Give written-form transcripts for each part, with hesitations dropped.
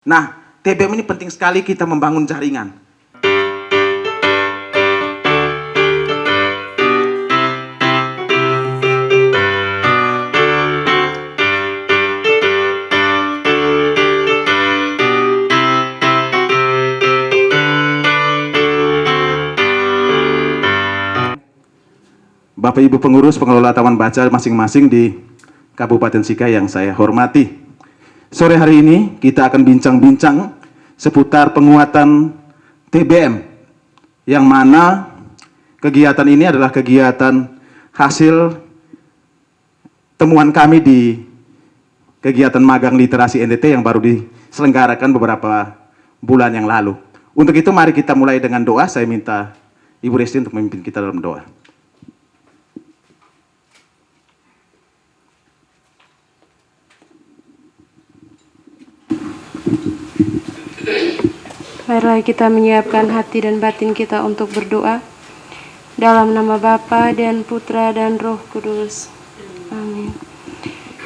Nah, TBM ini penting sekali kita membangun jaringan. Bapak Ibu pengurus pengelola taman baca masing-masing di Kabupaten Sika yang saya hormati. Sore hari ini kita akan bincang-bincang seputar penguatan TBM, yang mana kegiatan ini adalah kegiatan hasil temuan kami di kegiatan magang literasi NTT yang baru diselenggarakan beberapa bulan yang lalu. Untuk itu mari kita mulai dengan doa. Saya minta Ibu Resti untuk memimpin kita dalam doa. Marilah kita menyiapkan hati dan batin kita untuk berdoa. Dalam nama Bapa dan Putra dan Roh Kudus. Amin.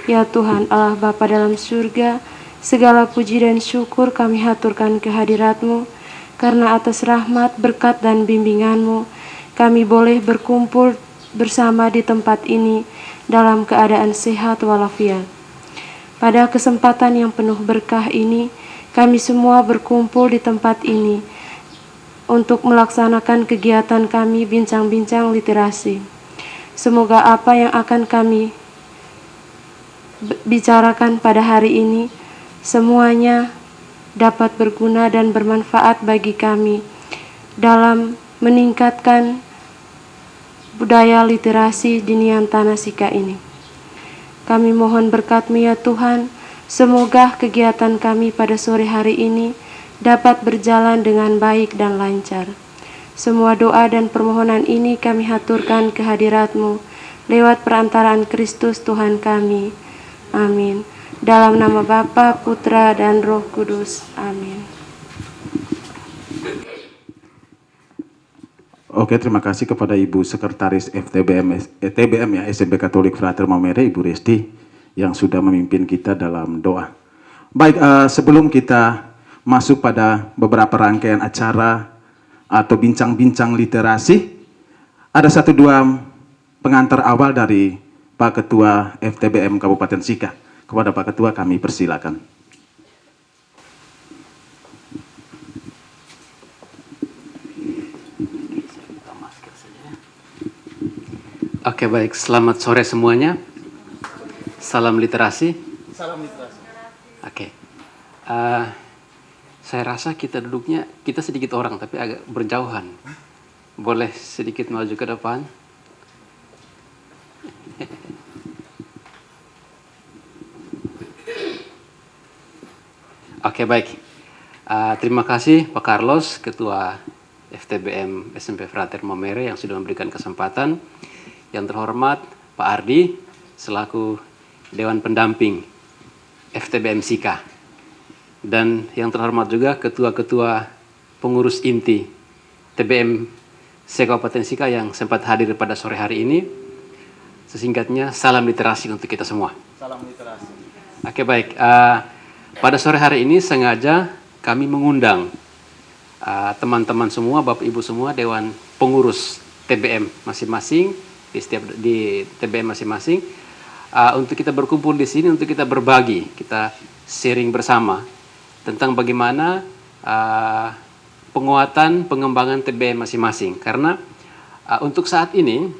Ya Tuhan Allah Bapa dalam surga, segala puji dan syukur kami haturkan kehadirat-Mu, karena atas rahmat, berkat dan bimbingan-Mu, kami boleh berkumpul bersama di tempat ini dalam keadaan sehat walafiat. Pada kesempatan yang penuh berkah ini, kami semua berkumpul di tempat ini untuk melaksanakan kegiatan kami bincang-bincang literasi. Semoga apa yang akan kami bicarakan pada hari ini semuanya dapat berguna dan bermanfaat bagi kami dalam meningkatkan budaya literasi di Nian Tanah Sika ini. Kami mohon berkat-Mu ya Tuhan. Semoga kegiatan kami pada sore hari ini dapat berjalan dengan baik dan lancar. Semua doa dan permohonan ini kami haturkan kehadirat-Mu lewat perantaraan Kristus Tuhan kami. Amin. Dalam nama Bapa, Putra, dan Roh Kudus. Amin. Oke, terima kasih kepada Ibu Sekretaris TBM ya, SMP Katolik Frater Maumere, Ibu Resti, yang sudah memimpin kita dalam doa. Baik, sebelum kita masuk pada beberapa rangkaian acara atau bincang-bincang literasi, ada satu dua pengantar awal dari Pak Ketua FTBM Kabupaten Sika. Kepada Pak Ketua kami persilakan. Oke, baik. Selamat sore semuanya. Salam literasi. Salam literasi. Oke. Saya rasa kita duduknya, kita sedikit orang tapi agak berjauhan. Boleh sedikit maju ke depan? Oke, baik. Terima kasih Pak Carlos, Ketua FTBM SMP Frater Maumere yang sudah memberikan kesempatan. Yang terhormat Pak Ardi, selaku Dewan Pendamping FTBM Sika. Dan yang terhormat juga ketua-ketua pengurus inti TBM Kabupaten Sika yang sempat hadir pada sore hari ini. Sesingkatnya, salam literasi untuk kita semua. Salam literasi. Oke, baik. Pada sore hari ini sengaja kami mengundang teman-teman semua, Bapak Ibu semua, Dewan Pengurus TBM masing-masing, di TBM masing-masing, untuk kita berkumpul di sini, untuk kita berbagi, kita sharing bersama tentang bagaimana penguatan, pengembangan TBM masing-masing. Karena untuk saat ini,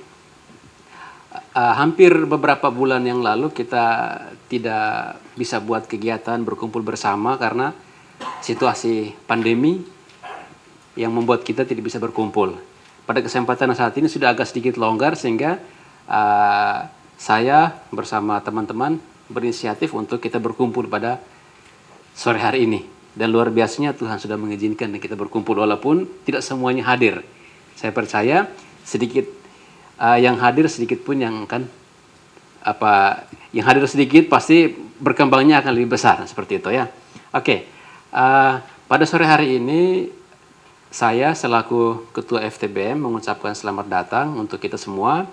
hampir beberapa bulan yang lalu kita tidak bisa buat kegiatan berkumpul bersama karena situasi pandemi yang membuat kita tidak bisa berkumpul. Pada kesempatan saat ini sudah agak sedikit longgar sehingga saya bersama teman-teman berinisiatif untuk kita berkumpul pada sore hari ini. Dan luar biasanya Tuhan sudah mengizinkan kita berkumpul walaupun tidak semuanya hadir. Saya percaya sedikit yang hadir sedikit pun yang akan yang hadir sedikit pasti berkembangnya akan lebih besar seperti itu ya. Oke. Pada sore hari ini saya selaku Ketua FTBM mengucapkan selamat datang untuk kita semua,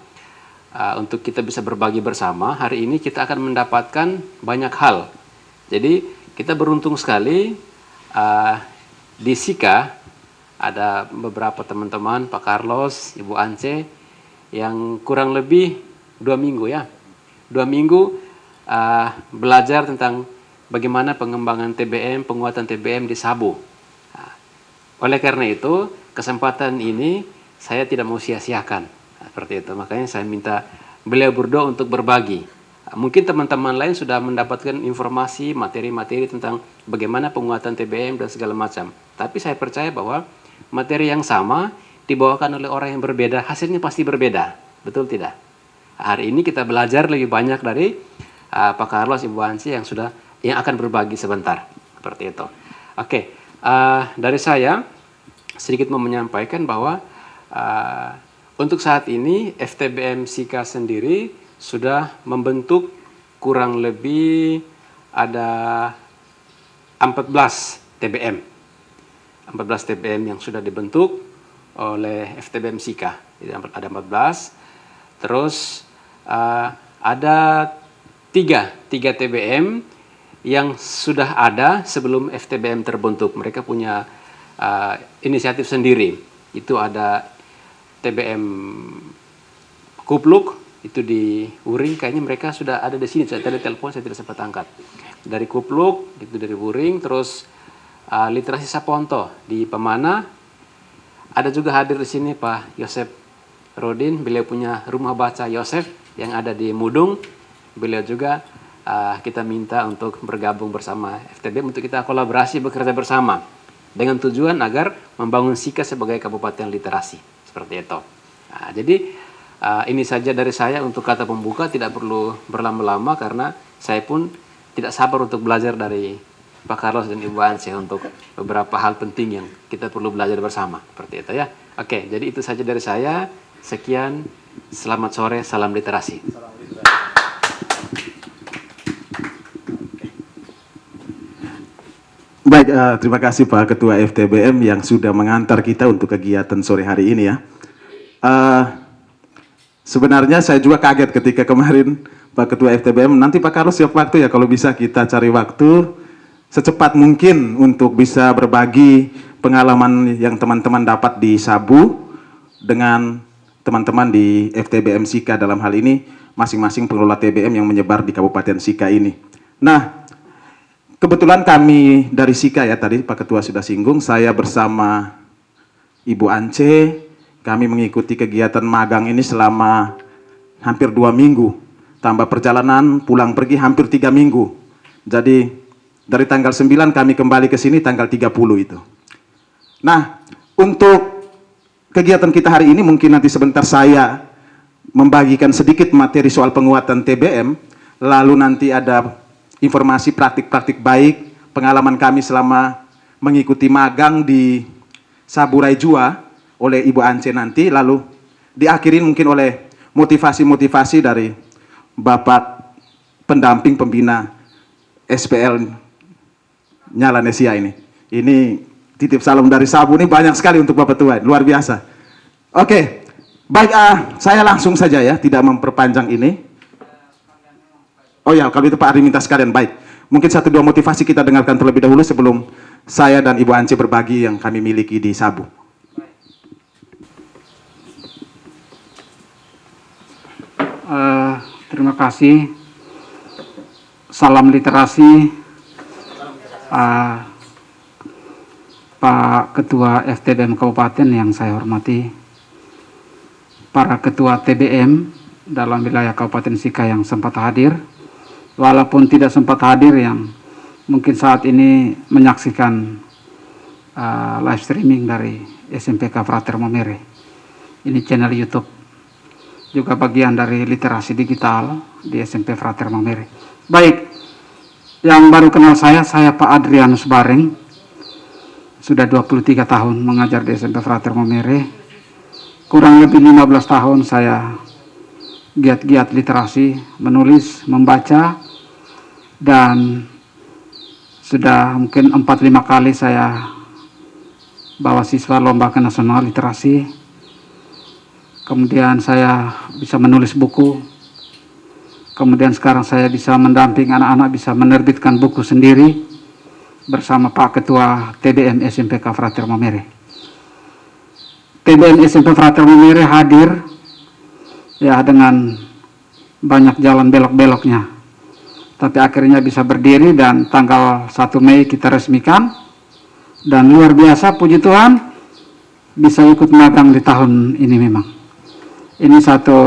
untuk kita bisa berbagi bersama. Hari ini kita akan mendapatkan banyak hal. Jadi kita beruntung sekali di Sika ada beberapa teman-teman, Pak Carlos, Ibu Ance, yang kurang lebih 2 minggu ya. 2 minggu belajar tentang bagaimana pengembangan TBM, penguatan TBM di Sabu. Nah, oleh karena itu, kesempatan ini saya tidak mau sia-siakan. Seperti itu. Makanya saya minta beliau berdua untuk berbagi. Mungkin teman-teman lain sudah mendapatkan informasi, materi-materi tentang bagaimana penguatan TBM dan segala macam. Tapi saya percaya bahwa materi yang sama dibawakan oleh orang yang berbeda, hasilnya pasti berbeda. Betul tidak? Hari ini kita belajar lebih banyak dari Pak Carlos, Ibu Ansi yang akan berbagi sebentar. Seperti itu. Oke, dari saya sedikit mau menyampaikan bahwa untuk saat ini FTBM Sika sendiri sudah membentuk kurang lebih ada 14 TBM. 14 TBM yang sudah dibentuk oleh FTBM Sika. Jadi ada 14. Terus ada 3 TBM yang sudah ada sebelum FTBM terbentuk. Mereka punya inisiatif sendiri. Itu ada TBM Kupluk, itu di Wuring, kayaknya mereka sudah ada di sini. Saya tadi telepon, saya tidak sempat angkat. Dari Kupluk, itu dari Wuring, terus Literasi Saponto di Pemana. Ada juga hadir di sini Pak Yosef Rodin, beliau punya rumah baca Yosef yang ada di Mudung. Beliau juga kita minta untuk bergabung bersama FTBM untuk kita kolaborasi bekerja bersama dengan tujuan agar membangun Sika sebagai kabupaten literasi. Seperti itu. Nah, jadi ini saja dari saya untuk kata pembuka, tidak perlu berlama-lama karena saya pun tidak sabar untuk belajar dari Pak Carlos dan Ibu Anse untuk beberapa hal penting yang kita perlu belajar bersama. Seperti itu ya. Oke, jadi itu saja dari saya. Sekian, selamat sore, salam literasi. Baik, terima kasih Pak Ketua FTBM yang sudah mengantar kita untuk kegiatan sore hari ini ya. Sebenarnya saya juga kaget ketika kemarin Pak Ketua FTBM, nanti Pak Carlos siap waktu ya, kalau bisa kita cari waktu secepat mungkin untuk bisa berbagi pengalaman yang teman-teman dapat di Sabu dengan teman-teman di FTBM Sika, dalam hal ini masing-masing pengelola TBM yang menyebar di Kabupaten Sika ini. Nah, kebetulan kami dari Sika ya, tadi Pak Ketua sudah singgung, saya bersama Ibu Ance, kami mengikuti kegiatan magang ini selama hampir 2 minggu. Tambah perjalanan pulang pergi hampir 3 minggu. Jadi dari tanggal 9 kami kembali ke sini tanggal 30 itu. Nah, untuk kegiatan kita hari ini mungkin nanti sebentar saya membagikan sedikit materi soal penguatan TBM, lalu nanti ada informasi praktik-praktik baik, pengalaman kami selama mengikuti magang di Saburai Jua oleh Ibu Ance nanti, lalu diakhirin mungkin oleh motivasi-motivasi dari Bapak pendamping pembina SPL Nyalanesia ini. Ini titip salam dari Sabu, ini banyak sekali untuk Bapak Tua, luar biasa. Oke, baik, saya langsung saja ya, tidak memperpanjang ini. Oh ya, kalau itu Pak Ari minta sekalian, baik. Mungkin 1-2 motivasi kita dengarkan terlebih dahulu sebelum saya dan Ibu Ance berbagi yang kami miliki di Sabu. Terima kasih. Salam literasi. Pak Ketua FTBM Kabupaten yang saya hormati, para Ketua TBM dalam wilayah Kabupaten Sika yang sempat hadir, walaupun tidak sempat hadir yang mungkin saat ini menyaksikan live streaming dari SMPK Frater Mamere. Ini channel YouTube, juga bagian dari literasi digital di SMP Frater Mamere. Baik, yang baru kenal saya Pak Adrianus Bareng. Sudah 23 tahun mengajar di SMP Frater Mamere. Kurang lebih 15 tahun saya giat-giat literasi, menulis, membaca, dan sudah mungkin 4-5 kali saya bawa siswa lomba ke nasional literasi. Kemudian saya bisa menulis buku. Kemudian sekarang saya bisa mendamping anak-anak bisa menerbitkan buku sendiri. bersama Pak Ketua TBM SMPK Frater Momere. TBM SMP Frater Momere hadir ya dengan banyak jalan belok-beloknya, tapi akhirnya bisa berdiri dan tanggal 1 Mei kita resmikan, dan luar biasa, puji Tuhan bisa ikut magang di tahun ini. Memang ini satu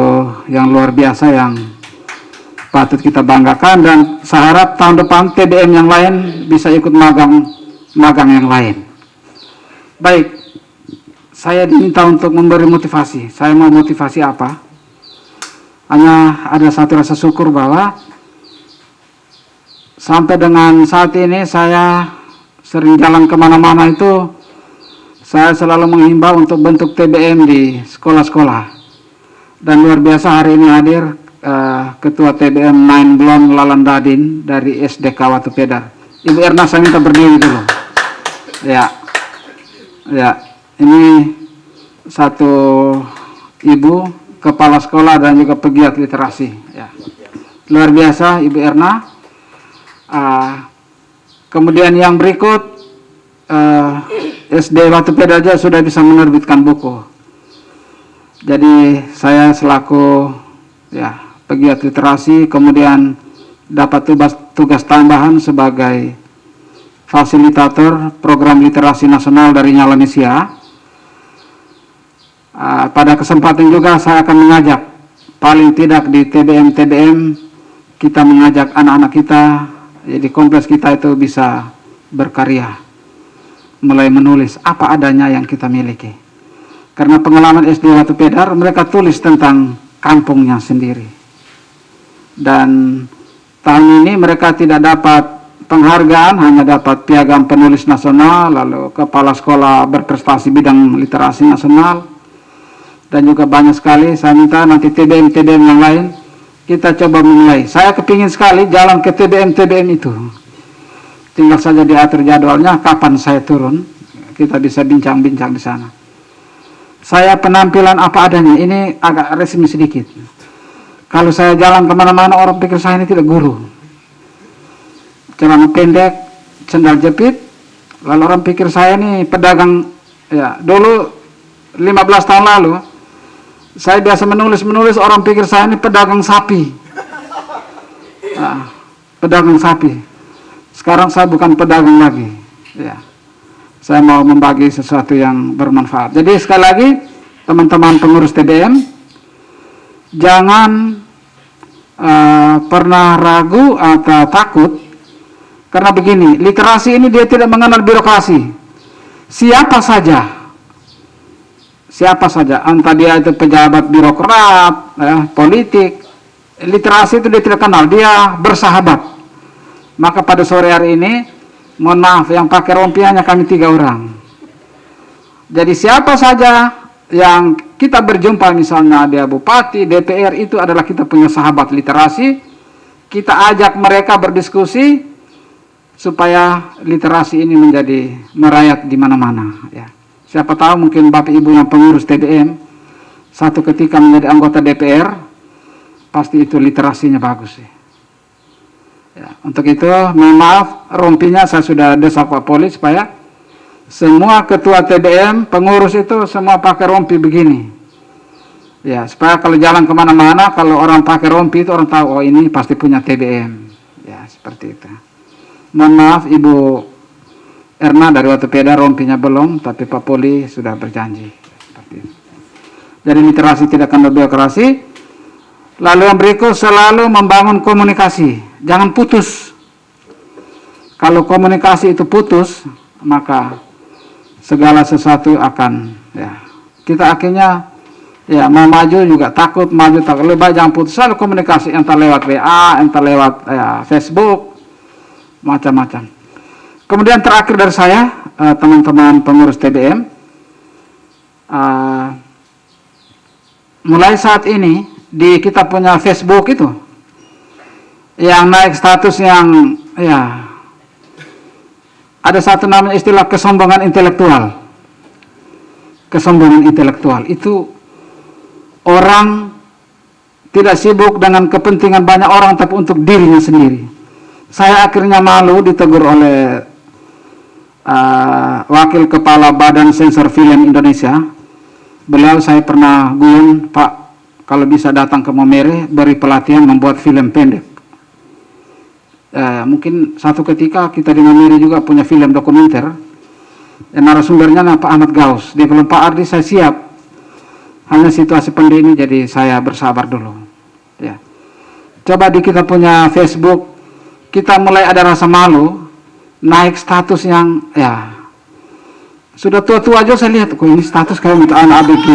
yang luar biasa yang patut kita banggakan, dan saya harap tahun depan TBM yang lain bisa ikut magang yang lain. Baik, saya diminta untuk memberi motivasi. Saya mau motivasi apa? Hanya ada satu rasa syukur bahwa sampai dengan saat ini saya sering jalan kemana-mana itu, saya selalu menghimbau untuk bentuk TBM di sekolah-sekolah. Dan luar biasa hari ini hadir Ketua TBM 9 Blon Lalandadin dari SDK Watu Pedar. Ibu Erna, saya minta berdiri dulu. Ya, ini satu ibu kepala sekolah dan juga pegiat literasi. Ya, luar biasa Ibu Erna. Kemudian yang berikut, SD Watu Pedar aja sudah bisa menerbitkan buku. Jadi saya selaku pegiat literasi, kemudian dapat tugas tambahan sebagai fasilitator program literasi nasional dari Nyalanesia. Pada kesempatan juga saya akan mengajak, paling tidak di TBM kita mengajak anak-anak kita, jadi kompleks kita itu bisa berkarya, mulai menulis apa adanya yang kita miliki. Karena pengalaman SD Watu Pedar, mereka tulis tentang kampungnya sendiri. Dan tahun ini mereka tidak dapat penghargaan, hanya dapat piagam penulis nasional, lalu kepala sekolah berprestasi bidang literasi nasional, dan juga banyak sekali. Saya minta nanti TBM yang lain kita coba memulai. Saya kepingin sekali jalan ke TBM itu. Tinggal saja diatur jadwalnya kapan saya turun, kita bisa bincang-bincang di sana. Saya penampilan apa adanya, ini agak resmi sedikit. Kalau saya jalan kemana-mana orang pikir saya ini tidak guru. Celana pendek, sandal jepit, lalu orang pikir saya ini pedagang. Ya, dulu 15 tahun lalu saya biasa menulis, orang pikir saya ini pedagang sapi. Pedagang sapi. Sekarang saya bukan pedagang lagi. Ya, saya mau membagi sesuatu yang bermanfaat. Jadi sekali lagi, teman-teman pengurus TBM, jangan pernah ragu atau takut, karena begini, literasi ini dia tidak mengenal birokrasi. Siapa saja, entah dia itu pejabat birokrat, politik, literasi itu dia tidak kenal, dia bersahabat. Maka pada sore hari ini, mohon maaf, yang pakai rompi hanya kami 3 orang. Jadi siapa saja yang kita berjumpa, misalnya dia bupati, DPR, itu adalah kita punya sahabat literasi. Kita ajak mereka berdiskusi supaya literasi ini menjadi merayap di mana-mana. Ya. Siapa tahu mungkin Bapak Ibu yang pengurus TBM satu ketika menjadi anggota DPR, pasti itu literasinya bagus. Ya, untuk itu, mohon maaf, rompinya saya sudah desak Pak Poli supaya semua ketua TBM, pengurus itu semua pakai rompi begini. Ya, supaya kalau jalan kemana-mana, kalau orang pakai rompi itu orang tahu, oh ini pasti punya TBM. Ya, seperti itu. Mohon maaf Ibu Erna dari Watu Pedar rompinya belum, tapi Pak Poli sudah berjanji. Seperti itu. Jadi literasi tidak akan birokrasi. Lalu yang berikut, selalu membangun komunikasi. Jangan putus. Kalau komunikasi itu putus, maka segala sesuatu akan, kita akhirnya mau maju juga takut, lebih baik jangan putus. Selalu komunikasi, entah lewat WA, entah lewat Facebook, macam-macam. Kemudian terakhir dari saya, teman-teman pengurus TBM, mulai saat ini kita punya Facebook itu yang naik status yang ada satu namanya istilah kesombongan intelektual. Kesombongan intelektual itu orang tidak sibuk dengan kepentingan banyak orang, tapi untuk dirinya sendiri. Saya akhirnya malu ditegur oleh Wakil Kepala Badan Sensor Film Indonesia. Beliau saya pernah guyun, Pak, kalau bisa datang ke Maumere, beri pelatihan membuat film pendek. Mungkin satu ketika kita di Maumere juga punya film dokumenter. Narasumbernya Pak Ahmad Gaus. Dia bilang, Pak Ardi saya siap. Hanya situasi pandemi jadi saya bersabar dulu. Ya. Coba di kita punya Facebook, kita mulai ada rasa malu, naik status yang ya sudah tua-tua aja saya lihat, kok ini status kayak minta anak ABG.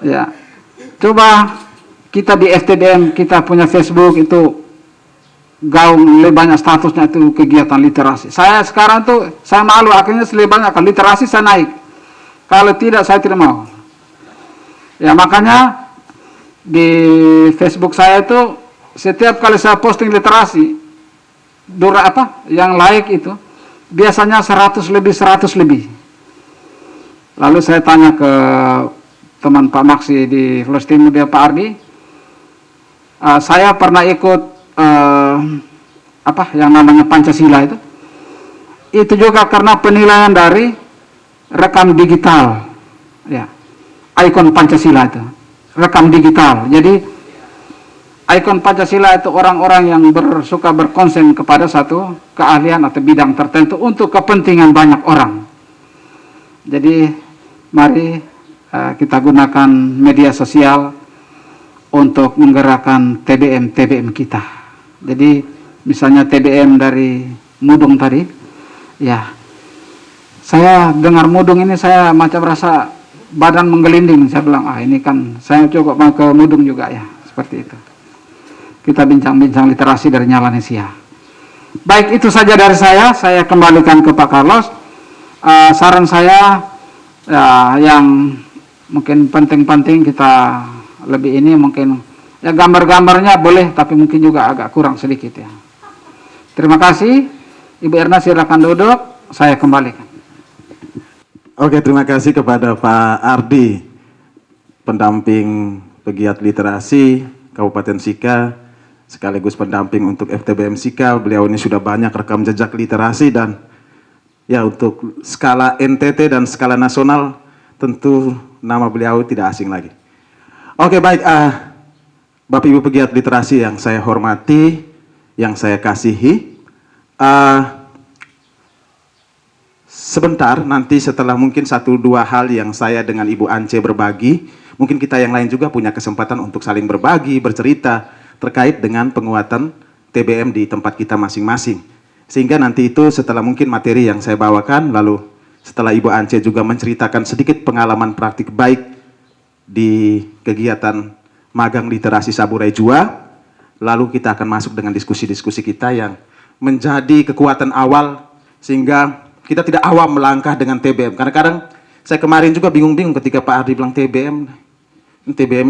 Ya. Coba kita di FTBM, kita punya Facebook itu gaung lebih banyak statusnya itu kegiatan literasi. Saya sekarang tuh saya malu, akhirnya lebih banyak kan literasi saya naik. Kalau tidak saya tidak mau. Ya makanya di Facebook saya itu setiap kali saya posting literasi yang like itu biasanya 100 lebih. Lalu saya tanya ke teman Pak Maksi di Flores Timur, dia Pak Ardi, saya pernah ikut yang namanya Pancasila itu juga karena penilaian dari rekam digital, ya, ikon Pancasila itu rekam digital. Jadi ikon Pancasila itu orang-orang yang suka berkonsen kepada satu keahlian atau bidang tertentu untuk kepentingan banyak orang. Jadi mari kita gunakan media sosial untuk menggerakkan TBM kita. Jadi misalnya TBM dari Mudung tadi, ya saya dengar Mudung ini saya macam rasa badan menggelinding. Saya bilang, ini kan saya coba mau ke Mudung juga ya, seperti itu. Kita bincang-bincang literasi dari Nyalanesia. Baik, itu saja dari saya kembalikan ke Pak Carlos. Saran saya yang mungkin penting-penting kita lebih ini mungkin ya gambar-gambarnya boleh, tapi mungkin juga agak kurang sedikit ya. Terima kasih. Ibu Erna silakan duduk, saya kembalikan. Oke, terima kasih kepada Pak Ardi, pendamping pegiat literasi Kabupaten Sika, sekaligus pendamping untuk FTBM Sika. Beliau ini sudah banyak rekam jejak literasi dan ya untuk skala NTT dan skala nasional tentu nama beliau tidak asing lagi. Oke, baik, Bapak Ibu pegiat literasi yang saya hormati, yang saya kasihi, sebentar nanti setelah mungkin 1-2 hal yang saya dengan Ibu Ance berbagi, mungkin kita yang lain juga punya kesempatan untuk saling berbagi, bercerita terkait dengan penguatan TBM di tempat kita masing-masing. Sehingga nanti itu setelah mungkin materi yang saya bawakan, lalu setelah Ibu Ance juga menceritakan sedikit pengalaman praktik baik di kegiatan magang literasi Saburai Jua, lalu kita akan masuk dengan diskusi-diskusi kita yang menjadi kekuatan awal sehingga kita tidak awam melangkah dengan TBM. Karena kadang saya kemarin juga bingung-bingung ketika Pak Ardi bilang TBM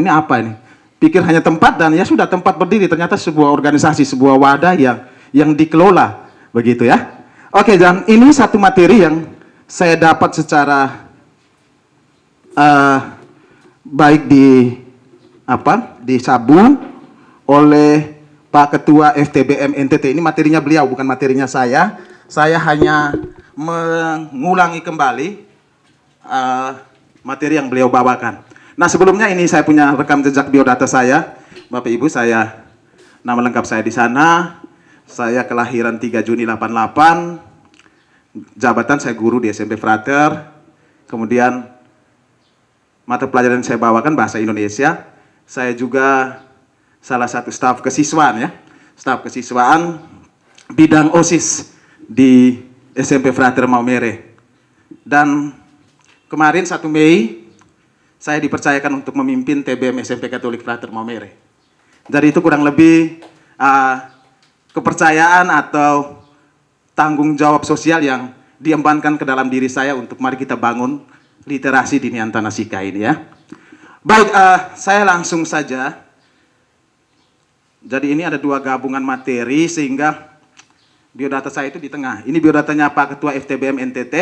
ini apa ini? Pikir hanya tempat dan ya sudah tempat berdiri, ternyata sebuah organisasi, sebuah wadah yang dikelola begitu ya. Oke, dan ini satu materi yang saya dapat secara baik di Sabu oleh Pak Ketua FTBM NTT. Ini materinya beliau, bukan materinya saya. Saya hanya mengulangi kembali materi yang beliau bawakan. Nah, sebelumnya ini saya punya rekam jejak biodata saya. Bapak Ibu, nama lengkap saya di sana. Saya kelahiran 3 Juni 88. Jabatan saya guru di SMP Frater. Kemudian mata pelajaran yang saya bawakan bahasa Indonesia. Saya juga salah satu staf kesiswaan ya. Staf kesiswaan bidang OSIS di SMP Frater Maumere. Dan kemarin 1 Mei saya dipercayakan untuk memimpin TBM SMP Katolik Frater Maumere. Jadi itu kurang lebih kepercayaan atau tanggung jawab sosial yang diembankan ke dalam diri saya untuk mari kita bangun literasi di Niantana Sika ini ya. Baik, saya langsung saja. Jadi ini ada 2 gabungan materi sehingga biodata saya itu di tengah. Ini biodatanya Pak Ketua FTBM NTT,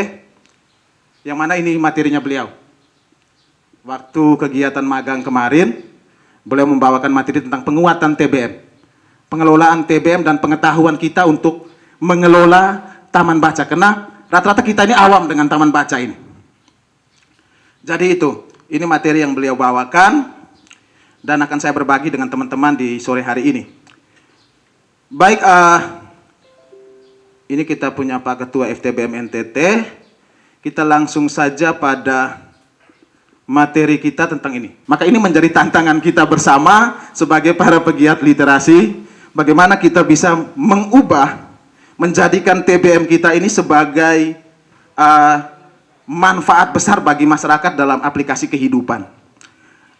yang mana ini materinya beliau. Waktu kegiatan magang kemarin, beliau membawakan materi tentang penguatan TBM, pengelolaan TBM dan pengetahuan kita untuk mengelola taman baca. Karena Rata-rata kita ini awam dengan taman baca ini. Jadi ini materi yang beliau bawakan dan akan saya berbagi dengan teman-teman di sore hari ini. Baik, ini kita punya Pak Ketua FTBM NTT. Kita langsung saja pada materi kita tentang ini. Maka ini menjadi tantangan kita bersama sebagai para pegiat literasi, bagaimana kita bisa mengubah, menjadikan TBM kita ini sebagai manfaat besar bagi masyarakat dalam aplikasi kehidupan.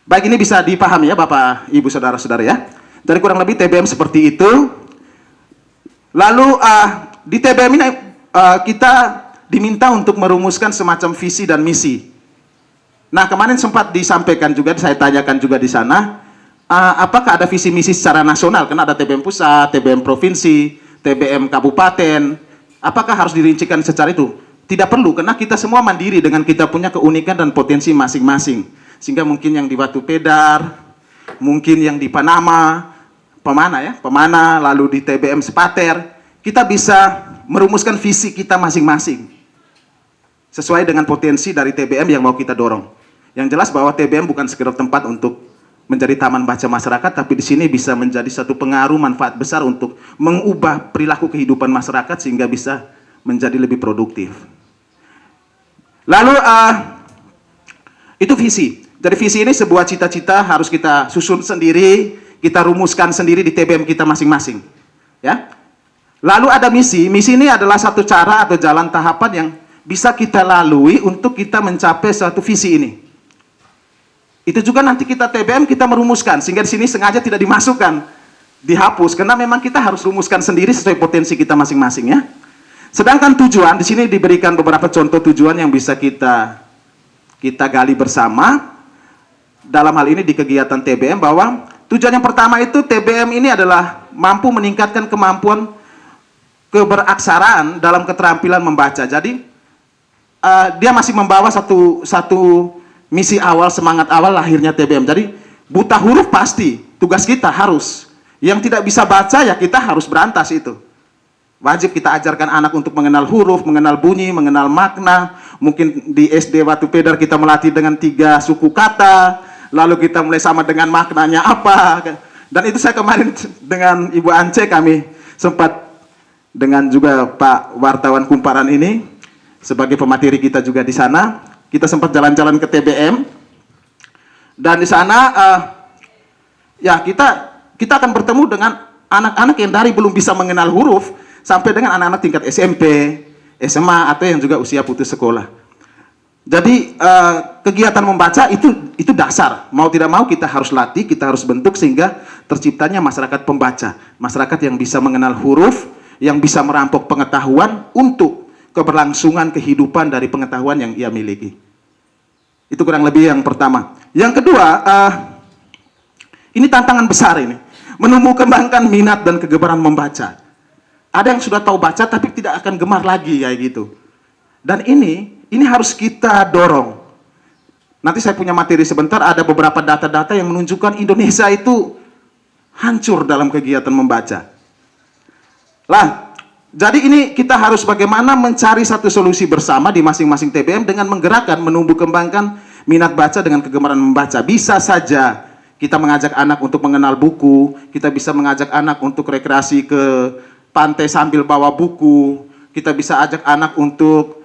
Baik, ini bisa dipahami ya Bapak, Ibu, Saudara-saudara ya. Jadi kurang lebih TBM seperti itu. Lalu di TBM ini kita diminta untuk merumuskan semacam visi dan misi. Nah, kemarin sempat disampaikan juga, saya tanyakan juga di sana, apakah ada visi misi secara nasional? Karena ada TBM pusat, TBM provinsi, TBM kabupaten. Apakah harus dirincikan secara itu? Tidak perlu, karena kita semua mandiri dengan kita punya keunikan dan potensi masing-masing. Sehingga mungkin yang di Batu Pedar, mungkin yang di Pemana, lalu di TBM Sepater, kita bisa merumuskan visi kita masing-masing sesuai dengan potensi dari TBM yang mau kita dorong. Yang jelas bahwa TBM bukan sekedar tempat untuk menjadi taman baca masyarakat, tapi di sini bisa menjadi satu pengaruh manfaat besar untuk mengubah perilaku kehidupan masyarakat sehingga bisa menjadi lebih produktif. Lalu itu visi. Jadi visi ini sebuah cita-cita harus kita susun sendiri, kita rumuskan sendiri di TBM kita masing-masing. Ya. Lalu ada misi. Misi ini adalah satu cara atau jalan tahapan yang bisa kita lalui untuk kita mencapai suatu visi ini. Itu juga nanti kita TBM kita merumuskan, sehingga di sini sengaja tidak dimasukkan, dihapus, karena memang kita harus rumuskan sendiri sesuai potensi kita masing-masing ya. Sedangkan tujuan, di sini diberikan beberapa contoh tujuan yang bisa kita gali bersama dalam hal ini di kegiatan TBM, bahwa tujuan yang pertama itu TBM ini adalah mampu meningkatkan kemampuan keberaksaraan dalam keterampilan membaca. Jadi dia masih membawa satu misi awal, semangat awal lahirnya TBM. Jadi buta huruf pasti, tugas kita harus. Yang tidak bisa baca ya kita harus berantas itu. Wajib kita ajarkan anak untuk mengenal huruf, mengenal bunyi, mengenal makna. Mungkin di SD Batu Pedar kita melatih dengan 3 suku kata, lalu kita mulai sama dengan maknanya apa. Dan itu saya kemarin dengan Ibu Ance, kami sempat dengan juga Pak wartawan Kumparan ini sebagai pemateri kita juga di sana. Kita sempat jalan-jalan ke TBM, dan di sana ya kita akan bertemu dengan anak-anak yang dari belum bisa mengenal huruf sampai dengan anak-anak tingkat SMP, SMA, atau yang juga usia putus sekolah. Jadi kegiatan membaca itu dasar. Mau tidak mau kita harus latih, kita harus bentuk sehingga terciptanya masyarakat pembaca, masyarakat yang bisa mengenal huruf, yang bisa merampok pengetahuan untuk keberlangsungan kehidupan dari pengetahuan yang ia miliki. Itu kurang lebih yang pertama. Yang kedua, ini tantangan besar ini. Menumbuh kembangkan minat dan kegemaran membaca. Ada yang sudah tahu baca tapi tidak akan gemar lagi kayak gitu. Dan ini harus kita dorong. Nanti saya punya materi sebentar, ada beberapa data-data yang menunjukkan Indonesia itu hancur dalam kegiatan membaca. Jadi ini kita harus bagaimana mencari satu solusi bersama di masing-masing TBM dengan menggerakkan, menumbuh kembangkan minat baca dengan kegemaran membaca. Bisa saja kita mengajak anak untuk mengenal buku, kita bisa mengajak anak untuk rekreasi ke pantai sambil bawa buku, kita bisa ajak anak untuk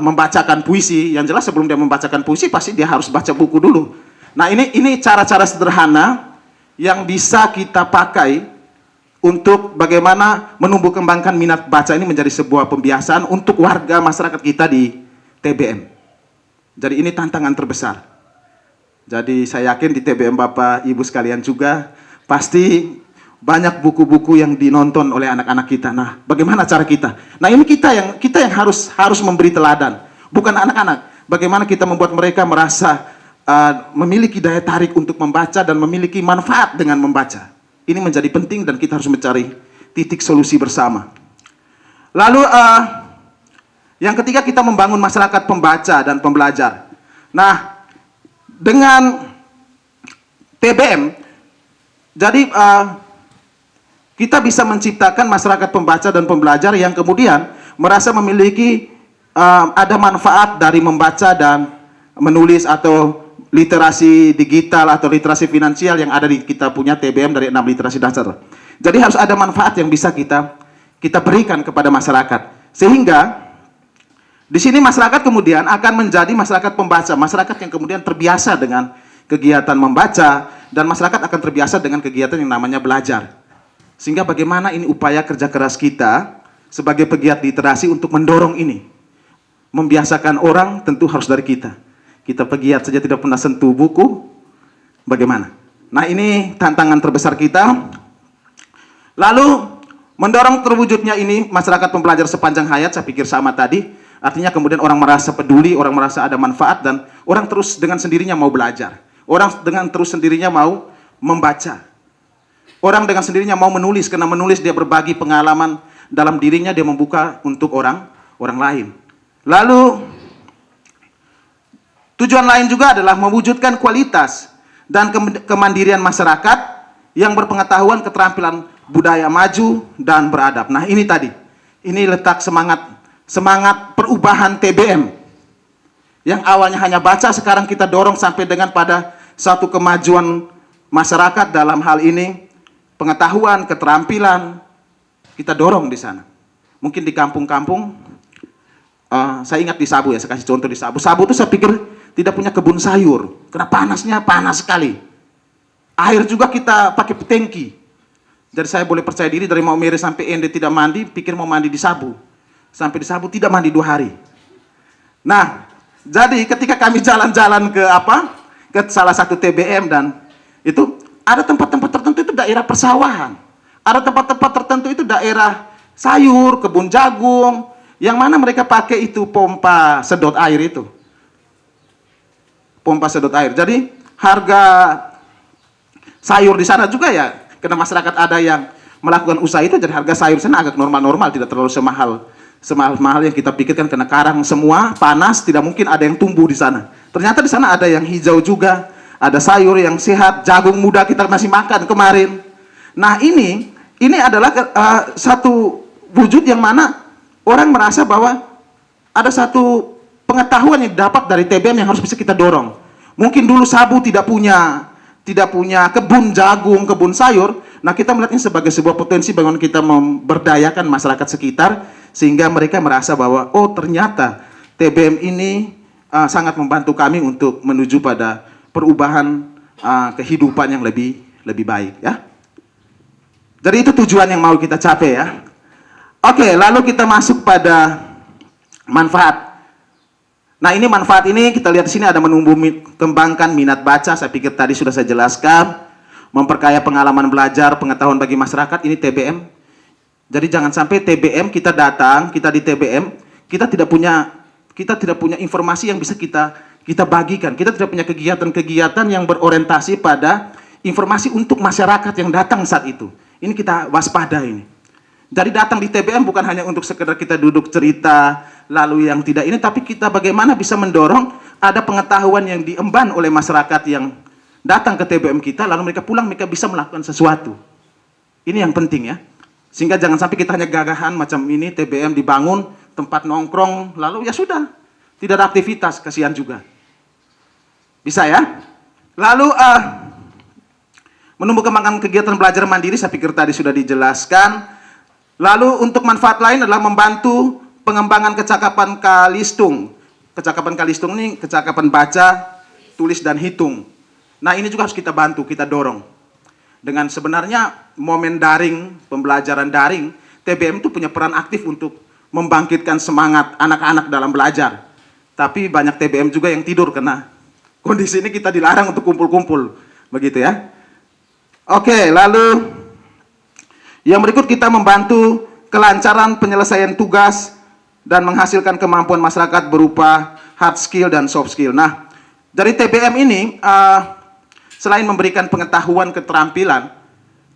membacakan puisi. Yang jelas sebelum dia membacakan puisi pasti dia harus baca buku dulu. Nah ini cara-cara sederhana yang bisa kita pakai untuk bagaimana menumbuh kembangkan minat baca ini menjadi sebuah pembiasaan untuk warga masyarakat kita di TBM. Jadi ini tantangan terbesar. Jadi saya yakin di TBM Bapak Ibu sekalian juga pasti banyak buku-buku yang dinonton oleh anak-anak kita. Nah, bagaimana cara kita? Nah, ini kita yang harus memberi teladan, bukan anak-anak. Bagaimana kita membuat mereka merasa memiliki daya tarik untuk membaca dan memiliki manfaat dengan membaca. Ini menjadi penting dan kita harus mencari titik solusi bersama. Lalu yang ketiga, kita membangun masyarakat pembaca dan pembelajar. Nah, dengan TBM, jadi kita bisa menciptakan masyarakat pembaca dan pembelajar yang kemudian merasa memiliki ada manfaat dari membaca dan menulis atau literasi digital atau literasi finansial yang ada di kita punya TBM dari 6 literasi dasar. Jadi harus ada manfaat yang bisa kita berikan kepada masyarakat. Sehingga di sini masyarakat kemudian akan menjadi masyarakat pembaca, masyarakat yang kemudian terbiasa dengan kegiatan membaca, dan masyarakat akan terbiasa dengan kegiatan yang namanya belajar. Sehingga bagaimana ini upaya kerja keras kita sebagai pegiat literasi untuk mendorong ini. Membiasakan orang tentu harus dari kita. Kita pegiat saja tidak pernah sentuh buku, bagaimana? Nah, ini tantangan terbesar kita. Lalu, mendorong terwujudnya ini masyarakat pembelajar sepanjang hayat, saya pikir sama tadi. Artinya kemudian orang merasa peduli, orang merasa ada manfaat, dan orang terus dengan sendirinya mau belajar. Orang dengan terus sendirinya mau membaca. Orang dengan sendirinya mau menulis, karena menulis dia berbagi pengalaman dalam dirinya, dia membuka untuk orang lain. Lalu, tujuan lain juga adalah mewujudkan kualitas dan kemandirian masyarakat yang berpengetahuan, keterampilan budaya maju dan beradab. Nah, ini tadi. Ini letak semangat perubahan TBM. Yang awalnya hanya baca, sekarang kita dorong sampai dengan pada satu kemajuan masyarakat dalam hal ini pengetahuan, keterampilan, kita dorong di sana. Mungkin di kampung-kampung, saya ingat di Sabu ya, saya kasih contoh di Sabu. Sabu itu saya pikir tidak punya kebun sayur, karena panasnya panas sekali. Air juga kita pakai tangki. Jadi saya boleh percaya diri dari Maumere sampai Ende tidak mandi, pikir mau mandi di Sabu. Sampai di Sabu tidak mandi 2 hari. Nah, jadi ketika kami jalan-jalan ke salah satu TBM, dan itu ada tempat-tempat tertentu itu daerah persawahan. Ada tempat-tempat tertentu itu daerah sayur, kebun jagung, yang mana mereka pakai itu pompa sedot air itu. Pompa sedot air. Jadi harga sayur di sana juga ya, karena masyarakat ada yang melakukan usaha itu, jadi harga sayur sana agak normal-normal, tidak terlalu semahal yang kita pikirkan, karena karang semua, panas, tidak mungkin ada yang tumbuh di sana. Ternyata di sana ada yang hijau juga, ada sayur yang sehat, jagung muda kita masih makan kemarin. Nah, ini adalah satu wujud yang mana orang merasa bahwa ada satu pengetahuan yang dapat dari TBM yang harus bisa kita dorong. Mungkin dulu Sabu tidak punya kebun jagung, kebun sayur. Nah, kita melihat ini sebagai sebuah potensi bagaimana kita memberdayakan masyarakat sekitar, sehingga mereka merasa bahwa oh, ternyata TBM ini sangat membantu kami untuk menuju pada perubahan kehidupan yang lebih baik ya. Jadi itu tujuan yang mau kita capai ya. Oke, lalu kita masuk pada manfaat. Nah, ini manfaat ini kita lihat di sini ada menumbuh kembangkan minat baca. Saya pikir tadi sudah saya jelaskan. Memperkaya pengalaman belajar, pengetahuan bagi masyarakat, ini TBM. Jadi jangan sampai TBM kita datang, kita di TBM, kita tidak punya informasi yang bisa kita bagikan. Kita tidak punya kegiatan-kegiatan yang berorientasi pada informasi untuk masyarakat yang datang saat itu. Ini kita waspada ini. Jadi datang di TBM bukan hanya untuk sekedar kita duduk cerita, lalu yang tidak ini, tapi kita bagaimana bisa mendorong ada pengetahuan yang diemban oleh masyarakat yang datang ke TBM kita, lalu mereka pulang, mereka bisa melakukan sesuatu. Ini yang penting ya. Sehingga jangan sampai kita hanya gagahan macam ini, TBM dibangun, tempat nongkrong, lalu ya sudah, tidak ada aktivitas, kasihan juga. Bisa ya? Lalu, menumbuh kembangkan kegiatan belajar mandiri, saya pikir tadi sudah dijelaskan. Lalu untuk manfaat lain adalah membantu pengembangan kecakapan kalistung. Kecakapan kalistung ini kecakapan baca, tulis, dan hitung. Nah, ini juga harus kita bantu, kita dorong. Dengan sebenarnya momen daring, pembelajaran daring, TBM itu punya peran aktif untuk membangkitkan semangat anak-anak dalam belajar. Tapi banyak TBM juga yang tidur karena kondisi ini kita dilarang untuk kumpul-kumpul. Begitu ya. Oke, lalu yang berikut kita membantu kelancaran penyelesaian tugas dan menghasilkan kemampuan masyarakat berupa hard skill dan soft skill. Nah, dari TBM ini, selain memberikan pengetahuan, keterampilan,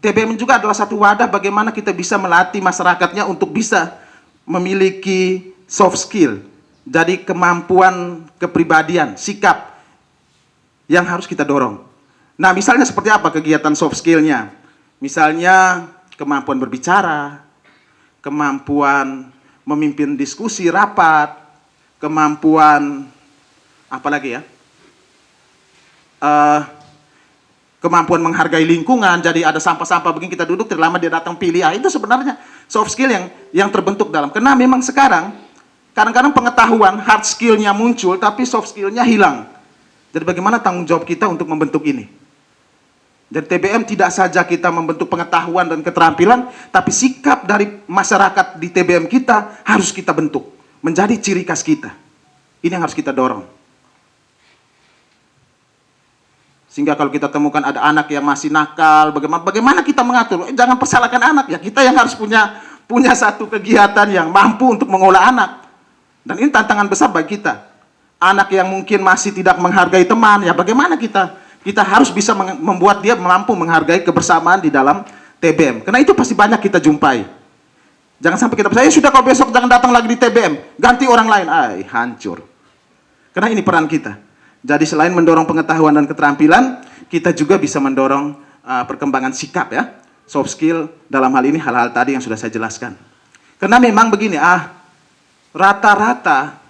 TBM juga adalah satu wadah bagaimana kita bisa melatih masyarakatnya untuk bisa memiliki soft skill. Jadi kemampuan kepribadian, sikap yang harus kita dorong. Nah, misalnya seperti apa kegiatan soft skill-nya? Misalnya kemampuan berbicara, kemampuan memimpin diskusi, rapat, kemampuan, apalagi ya, kemampuan menghargai lingkungan. Jadi ada sampah-sampah begini kita duduk, terlama dia datang pilih. Itu sebenarnya soft skill yang terbentuk dalam. Karena memang sekarang kadang-kadang pengetahuan hard skill-nya muncul, tapi soft skill-nya hilang. Jadi bagaimana tanggung jawab kita untuk membentuk ini? Dan TBM tidak saja kita membentuk pengetahuan dan keterampilan, tapi sikap dari masyarakat di TBM kita harus kita bentuk, menjadi ciri khas kita. Ini yang harus kita dorong. Sehingga kalau kita temukan ada anak yang masih nakal, bagaimana kita mengatur? Jangan persalahkan anak, ya kita yang harus punya satu kegiatan yang mampu untuk mengolah anak. Dan ini tantangan besar bagi kita. Anak yang mungkin masih tidak menghargai teman, ya bagaimana kita harus bisa membuat dia mampu menghargai kebersamaan di dalam TBM. Karena itu pasti banyak kita jumpai. Jangan sampai kita percaya, sudah kau besok jangan datang lagi di TBM, ganti orang lain. Hancur. Karena ini peran kita. Jadi selain mendorong pengetahuan dan keterampilan, kita juga bisa mendorong perkembangan sikap ya. Soft skill dalam hal ini hal-hal tadi yang sudah saya jelaskan. Karena memang begini, rata-rata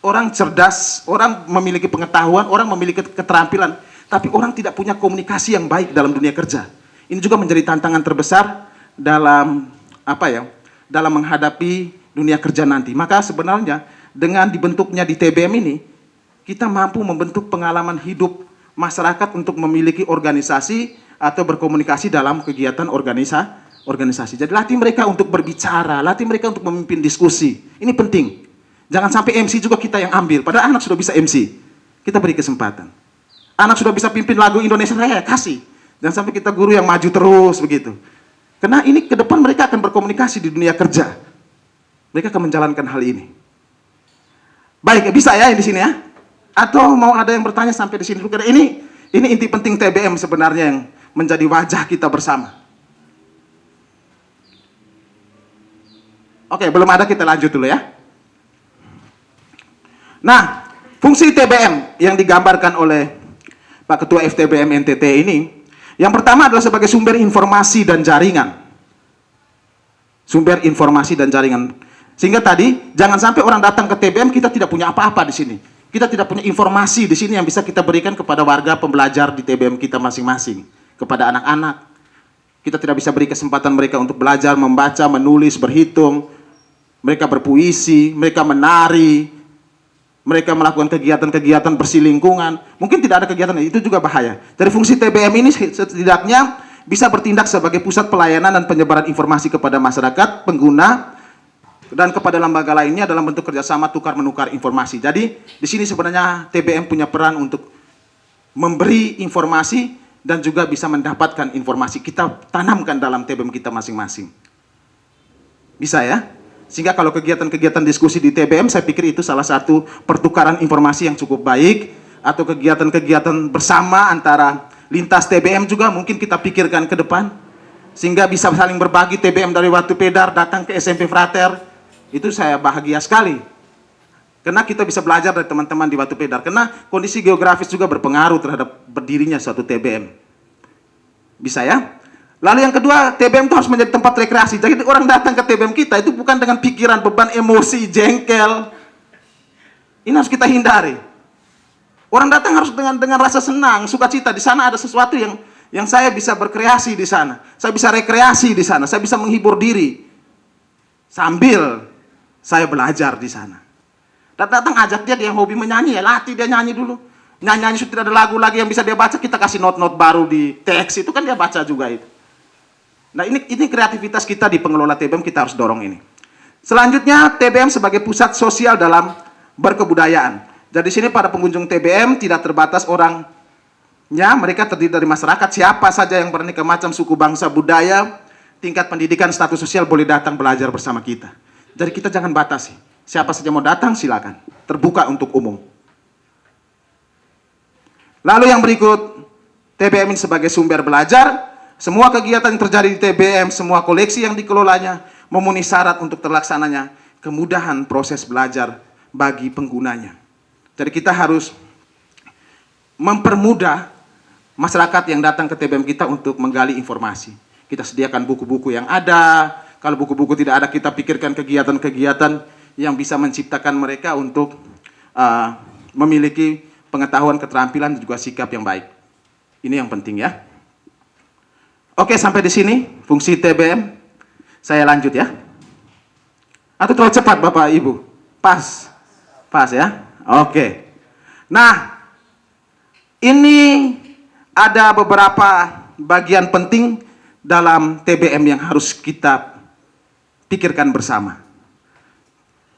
orang cerdas, orang memiliki pengetahuan, orang memiliki keterampilan, tapi orang tidak punya komunikasi yang baik dalam dunia kerja. Ini juga menjadi tantangan terbesar dalam dalam menghadapi dunia kerja nanti. Maka sebenarnya dengan dibentuknya di TBM ini, kita mampu membentuk pengalaman hidup masyarakat untuk memiliki organisasi atau berkomunikasi dalam kegiatan organisasi. Jadi latih mereka untuk berbicara, latih mereka untuk memimpin diskusi. Ini penting. Jangan sampai MC juga kita yang ambil, padahal anak sudah bisa MC. Kita beri kesempatan. Anak sudah bisa pimpin lagu Indonesia Raya, kasih. Jangan sampai kita guru yang maju terus begitu. Karena ini ke depan mereka akan berkomunikasi di dunia kerja. Mereka akan menjalankan hal ini. Baik, bisa ya di sini ya? Atau mau ada yang bertanya sampai di sini? Karena ini inti penting TBM sebenarnya yang menjadi wajah kita bersama. Oke, belum ada, kita lanjut dulu ya. Nah, fungsi TBM yang digambarkan oleh Pak Ketua FTBM NTT ini, yang pertama adalah sebagai sumber informasi dan jaringan. Sumber informasi dan jaringan. Sehingga tadi, jangan sampai orang datang ke TBM, kita tidak punya apa-apa di sini. Kita tidak punya informasi di sini yang bisa kita berikan kepada warga pembelajar di TBM kita masing-masing. Kepada anak-anak. Kita tidak bisa beri kesempatan mereka untuk belajar, membaca, menulis, berhitung. Mereka berpuisi, mereka menari, mereka melakukan kegiatan-kegiatan bersih lingkungan. Mungkin tidak ada kegiatan, itu juga bahaya. Jadi fungsi TBM ini setidaknya bisa bertindak sebagai pusat pelayanan dan penyebaran informasi kepada masyarakat, pengguna, dan kepada lembaga lainnya dalam bentuk kerjasama tukar-menukar informasi. Jadi di sini sebenarnya TBM punya peran untuk memberi informasi dan juga bisa mendapatkan informasi. Kita tanamkan dalam TBM kita masing-masing. Bisa ya? Sehingga kalau kegiatan-kegiatan diskusi di TBM, saya pikir itu salah satu pertukaran informasi yang cukup baik, atau kegiatan-kegiatan bersama antara lintas TBM juga mungkin kita pikirkan ke depan, sehingga bisa saling berbagi. TBM dari Watu Pedar datang ke SMP Frater, itu saya bahagia sekali. Karena kita bisa belajar dari teman-teman di Watu Pedar, karena kondisi geografis juga berpengaruh terhadap berdirinya suatu TBM. Bisa ya? Lalu yang kedua, TBM itu harus menjadi tempat rekreasi. Jadi orang datang ke TBM kita itu bukan dengan pikiran, beban, emosi, jengkel. Ini harus kita hindari. Orang datang harus dengan rasa senang, sukacita. Di sana ada sesuatu yang saya bisa berkreasi di sana. Saya bisa rekreasi di sana. Saya bisa menghibur diri sambil saya belajar di sana. Datang ajak dia yang hobi menyanyi, ya latih dia nyanyi dulu. Nyanyi sudah ada lagu lagi yang bisa dia baca, kita kasih not-not baru di teks, itu kan dia baca juga itu. Nah ini kreativitas kita di pengelola TBM, kita harus dorong ini. Selanjutnya TBM sebagai pusat sosial dalam berkebudayaan. Jadi di sini para pengunjung TBM tidak terbatas orangnya, mereka terdiri dari masyarakat, siapa saja yang beraneka macam suku, bangsa, budaya, tingkat pendidikan, status sosial boleh datang belajar bersama kita. Jadi kita jangan batasi, siapa saja mau datang silakan, terbuka untuk umum. Lalu yang berikut, TBM ini sebagai sumber belajar. Semua kegiatan yang terjadi di TBM, semua koleksi yang dikelolanya, memenuhi syarat untuk terlaksananya kemudahan proses belajar bagi penggunanya. Jadi kita harus mempermudah masyarakat yang datang ke TBM kita untuk menggali informasi. Kita sediakan buku-buku yang ada. Kalau buku-buku tidak ada, kita pikirkan kegiatan-kegiatan yang bisa menciptakan mereka untuk memiliki pengetahuan, keterampilan, dan juga sikap yang baik. Ini yang penting ya. Oke, sampai di sini fungsi TBM. Saya lanjut ya. Atau terlalu cepat Bapak Ibu? Pas ya. Oke. Nah, ini ada beberapa bagian penting dalam TBM yang harus kita pikirkan bersama.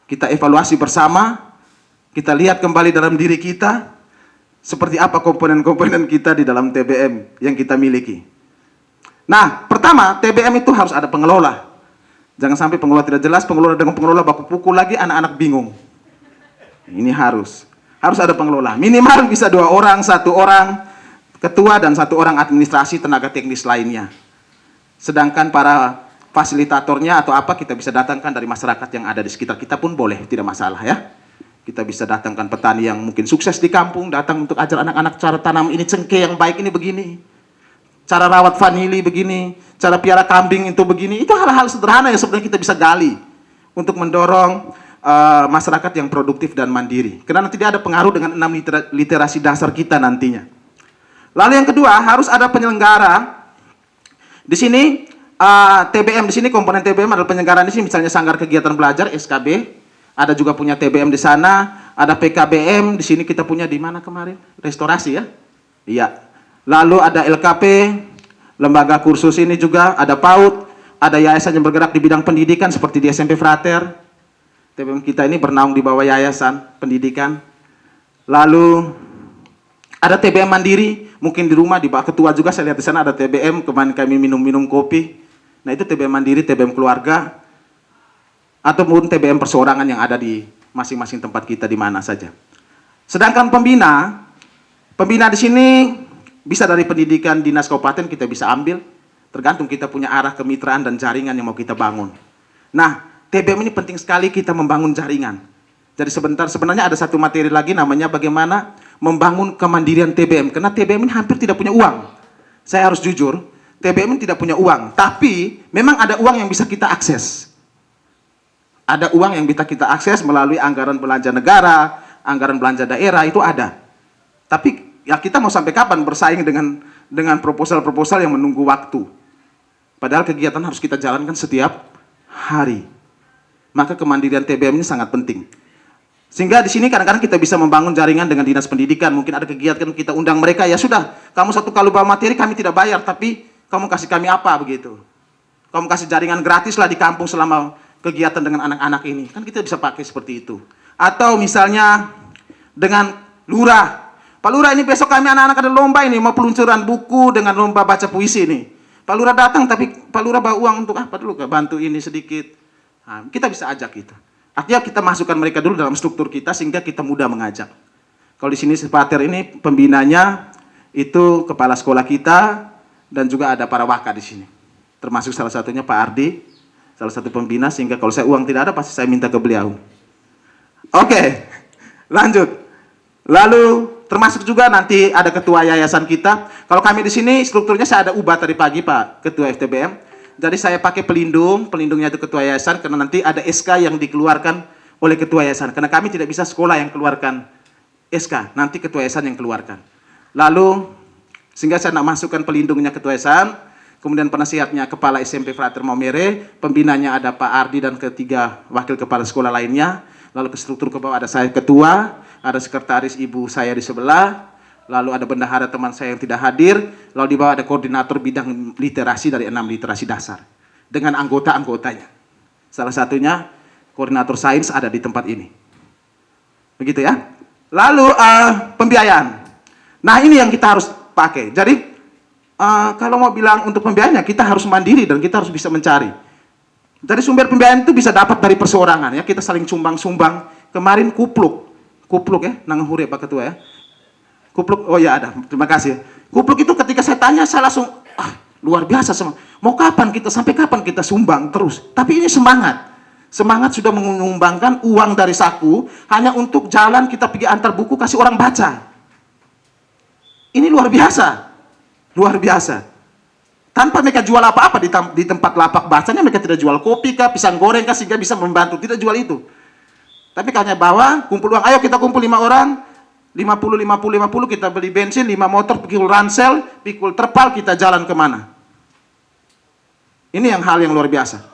Kita evaluasi bersama, kita lihat kembali dalam diri kita, seperti apa komponen-komponen kita di dalam TBM yang kita miliki. Nah, pertama, TBM itu harus ada pengelola. Jangan sampai pengelola tidak jelas, pengelola dengan pengelola baku pukul lagi, anak-anak bingung. Ini harus ada pengelola. Minimal bisa 2 orang, 1 orang ketua dan 1 orang administrasi tenaga teknis lainnya. Sedangkan para fasilitatornya atau apa kita bisa datangkan dari masyarakat yang ada di sekitar kita pun boleh, tidak masalah ya. Kita bisa datangkan petani yang mungkin sukses di kampung, datang untuk ajar anak-anak cara tanam ini cengkeh yang baik ini begini. Cara rawat vanili begini, cara piara kambing itu begini. Itu hal-hal sederhana yang sebenarnya kita bisa gali untuk mendorong masyarakat yang produktif dan mandiri. Karena tidak ada pengaruh dengan 6 literasi dasar kita nantinya. Lalu yang kedua, harus ada penyelenggara. Di sini TBM, di sini komponen TBM adalah penyelenggaraan di sini, misalnya Sanggar Kegiatan Belajar SKB, ada juga punya TBM di sana, ada PKBM di sini kita punya di mana kemarin? Restorasi ya? Iya. Lalu ada LKP, lembaga kursus ini juga, ada PAUD, ada yayasan yang bergerak di bidang pendidikan seperti di SMP Frater. TBM kita ini bernaung di bawah yayasan pendidikan. Lalu ada TBM mandiri, mungkin di rumah di bawah ketua juga saya lihat di sana ada TBM, kemarin kami minum-minum kopi. Nah itu TBM mandiri, TBM keluarga, ataupun TBM perseorangan yang ada di masing-masing tempat kita di mana saja. Sedangkan pembina di sini bisa dari pendidikan dinas kabupaten kita bisa ambil, tergantung kita punya arah kemitraan dan jaringan yang mau kita bangun. Nah, TBM ini penting sekali kita membangun jaringan. Jadi sebenarnya ada satu materi lagi namanya bagaimana membangun kemandirian TBM, karena TBM ini hampir tidak punya uang. Saya harus jujur, TBM ini tidak punya uang, tapi memang ada uang yang bisa kita akses. Ada uang yang bisa kita akses melalui anggaran belanja negara, anggaran belanja daerah, itu ada. Tapi ya kita mau sampai kapan bersaing dengan proposal-proposal yang menunggu waktu. Padahal kegiatan harus kita jalankan setiap hari. Maka kemandirian TBM ini sangat penting. Sehingga di sini kadang-kadang kita bisa membangun jaringan dengan dinas pendidikan. Mungkin ada kegiatan kita undang mereka, ya sudah, kamu satu kali bawa materi kami tidak bayar, tapi kamu kasih kami apa begitu. Kamu kasih jaringan gratis lah di kampung selama kegiatan dengan anak-anak ini. Kan kita bisa pakai seperti itu. Atau misalnya dengan lurah. Pak Lurah ini besok kami anak-anak ada lomba ini, mau peluncuran buku dengan lomba baca puisi ini. Pak Lurah datang, tapi Pak Lurah bawa uang untuk apa dulu? Bantu ini sedikit. Nah, kita bisa ajak itu. Artinya kita masukkan mereka dulu dalam struktur kita sehingga kita mudah mengajak. Kalau di sini Sepater ini pembinanya itu kepala sekolah kita dan juga ada para waka di sini. Termasuk salah satunya Pak Ardi, salah satu pembina, sehingga kalau saya uang tidak ada pasti saya minta ke beliau. Oke, lanjut. Lalu termasuk juga nanti ada ketua yayasan kita. Kalau kami di sini strukturnya saya ada ubah tadi pagi Pak Ketua FTBM. Jadi saya pakai pelindungnya itu ketua yayasan, karena nanti ada SK yang dikeluarkan oleh ketua yayasan. Karena kami tidak bisa sekolah yang keluarkan SK, nanti ketua yayasan yang keluarkan. Lalu, sehingga saya nak masukkan pelindungnya ketua yayasan, kemudian penasihatnya Kepala SMP Frater Maumere, pembinanya ada Pak Ardi dan ketiga wakil kepala sekolah lainnya. Lalu ke struktur ke bawah ada saya ketua, ada sekretaris ibu saya di sebelah, lalu ada bendahara teman saya yang tidak hadir, lalu di bawah ada koordinator bidang literasi dari 6 literasi dasar dengan anggota-anggotanya. Salah satunya koordinator sains ada di tempat ini. Begitu ya. Lalu pembiayaan. Nah, ini yang kita harus pakai. Jadi kalau mau bilang untuk pembiayaannya kita harus mandiri dan kita harus bisa mencari. Dari sumber pembiayaan itu bisa dapat dari perseorangan ya, kita saling sumbang-sumbang. Kemarin kupluk ya, nangahure Pak Ketua ya. Kupluk, oh ya ada, terima kasih. Kupluk itu ketika saya tanya, saya langsung, luar biasa semua. Mau kapan kita, sampai kapan kita sumbang terus? Tapi ini semangat. Semangat sudah menyumbangkan uang dari saku, hanya untuk jalan kita pergi antar buku, kasih orang baca. Ini luar biasa. Luar biasa. Tanpa mereka jual apa-apa di tempat lapak bacanya, mereka tidak jual kopi kah, pisang goreng kah, sehingga bisa membantu. Tidak jual itu. Tapi hanya bawa, kumpul uang, ayo kita kumpul 5 orang, 50, 50, 50, kita beli bensin, 5 motor, pikul ransel, pikul terpal, kita jalan kemana. Ini hal yang luar biasa.